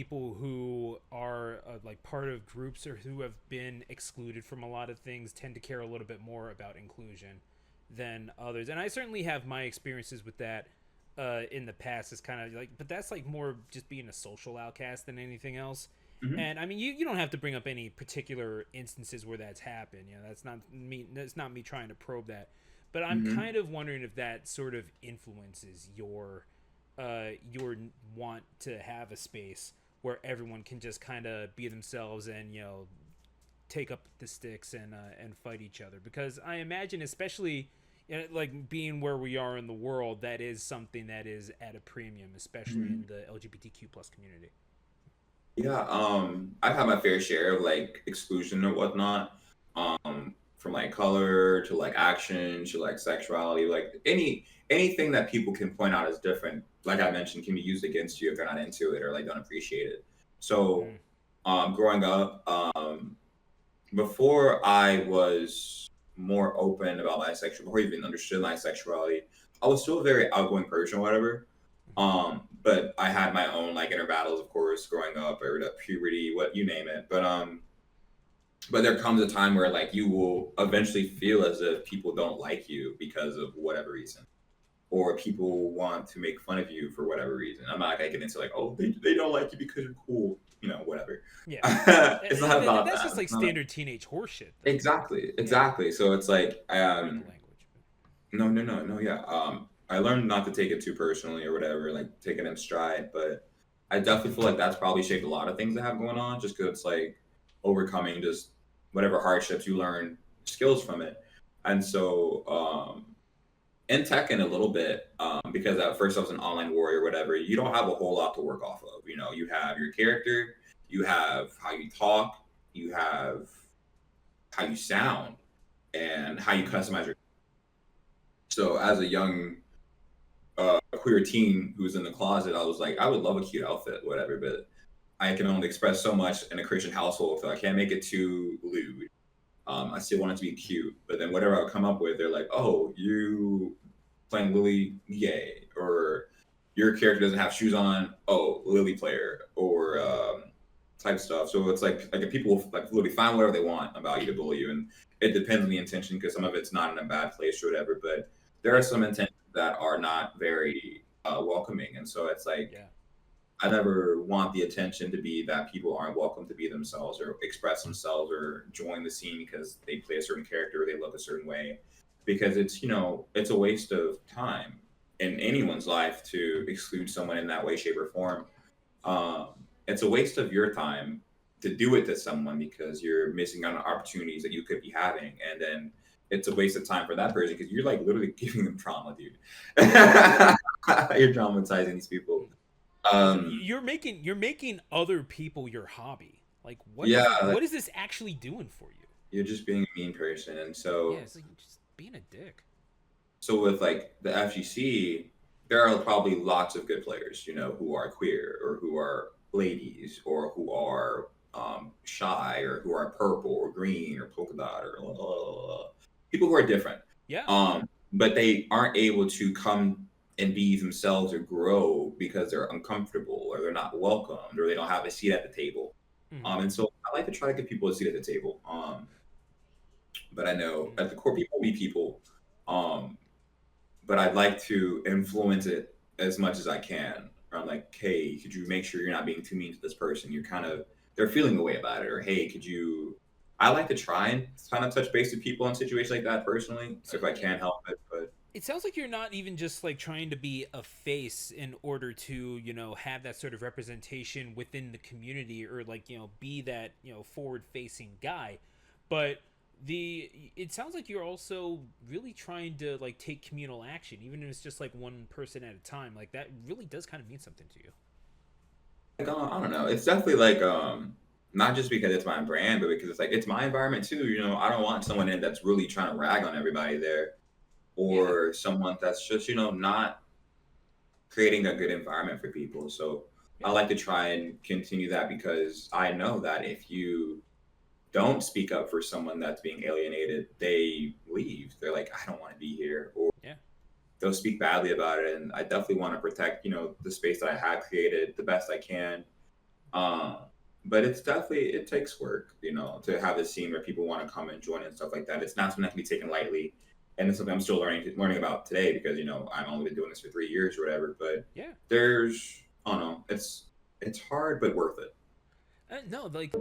people who are like part of groups or who have been excluded from a lot of things tend to care a little bit more about inclusion than others. And I certainly have my experiences with that in the past. Is kind of like, but that's like more just being a social outcast than anything else. Hmm. And I mean, you don't have to bring up any particular instances where that's happened. You know, that's not me. That's not me trying to probe that. But I'm Hmm. kind of wondering if that sort of influences your want to have a space where everyone can just kind of be themselves and take up the sticks and fight each other. Because I imagine, especially like being where we are in the world, that is something that is at a premium, especially Hmm. in the LGBTQ plus community. Yeah, I've had my fair share of like exclusion or whatnot, from like color to like action to like sexuality, like anything that people can point out as different, like I mentioned, can be used against you if they're not into it or like don't appreciate it. So, Mm. growing up, before I was more open about my sexual, before I even understood my sexuality, I was still a very outgoing person or whatever. But I had my own like inner battles, of course, growing up or the puberty, what you name it. But there comes a time where like you will eventually feel as if people don't like you because of whatever reason, or people want to make fun of you for whatever reason. I'm not gonna get into like, oh, they don't like you because you're cool, whatever. Yeah, It's not about that's that. just It's like not standard teenage horseshit, though. exactly, Yeah, exactly. So it's like, pardon the language. no, no, no, no, yeah. I learned not to take it too personally or whatever, like taking it in stride. But I definitely feel like that's probably shaped a lot of things I have going on, just because it's like overcoming just whatever hardships you learn skills from it. And so, in tech in a little bit, because at first I was an online warrior or whatever, you don't have a whole lot to work off of. You have your character, you have how you talk, you have how you sound, and how you Mm-hmm. customize your. So as a young queer teen who was in the closet, I was like, I would love a cute outfit, whatever, but I can only express so much in a Christian household, so I can't make it too lewd. I still want it to be cute, but then whatever I would come up with, they're like, "Oh, you playing Lily gay," or "Your character doesn't have shoes on." Oh, Lily player, or Mm-hmm. type stuff. So it's like if people like literally find whatever they want about you to bully you, and it depends on the intention because some of it's not in a bad place or whatever. But there are Yeah, some intentions that are not very welcoming, and so it's like yeah. I never want the attention to be that people aren't welcome to be themselves or express themselves or join the scene because they play a certain character or they look a certain way. Because it's a waste of time in anyone's life to exclude someone in that way, shape, or form. It's a waste of your time to do it to someone because you're missing out on opportunities that you could be having. And then it's a waste of time for that person because you're like literally giving them trauma, dude. You're traumatizing these people. Also, Um, you're making other people your hobby. Like, yeah, like, what is this actually doing for you? you're just being a mean person. And Yeah, so, it's like just being a dick. so with like the FGC, there are probably lots of good players, who are queer or who are ladies or who are shy or who are purple or green or polka dot or people who are different. Yeah. But they aren't able to come and be themselves or grow because they're uncomfortable or they're not welcomed or they don't have a seat at the table. Mm-hmm. And so I like to try to get people a seat at the table. But I know Mm-hmm. at the core, people be people. Um, but I'd like to influence it as much as I can. I'm like, hey, could you make sure you're not being too mean to this person? They're feeling a way about it. Or, hey, could you, I like to try and kind of touch base with people in situations like that personally, So if I can help it. But it sounds like you're not even just like trying to be a face in order to have that sort of representation within the community, or like be that forward facing guy, but the it sounds like you're also really trying to like take communal action, even if it's just like one person at a time. Like that really does kind of mean something to you. like, I don't know. It's definitely like, not just because it's my brand, but because it's like, it's my environment too. I don't want someone in that's really trying to rag on everybody there Yeah. or someone that's just, not creating a good environment for people. So I Yeah. like to try and continue that because I know that if you don't speak up for someone that's being alienated, they leave. They're like, I don't want to be here, or Yeah. they'll speak badly about it. And I definitely want to protect, the space that I have created the best I can. Um, but it's definitely it takes work, you know, to have this scene where people want to come and join and stuff like that. It's not something that can be taken lightly, and it's something I'm still learning about today because you know I've only been doing this for 3 years or whatever. But Yeah. there's I don't know, it's hard but worth it. No, like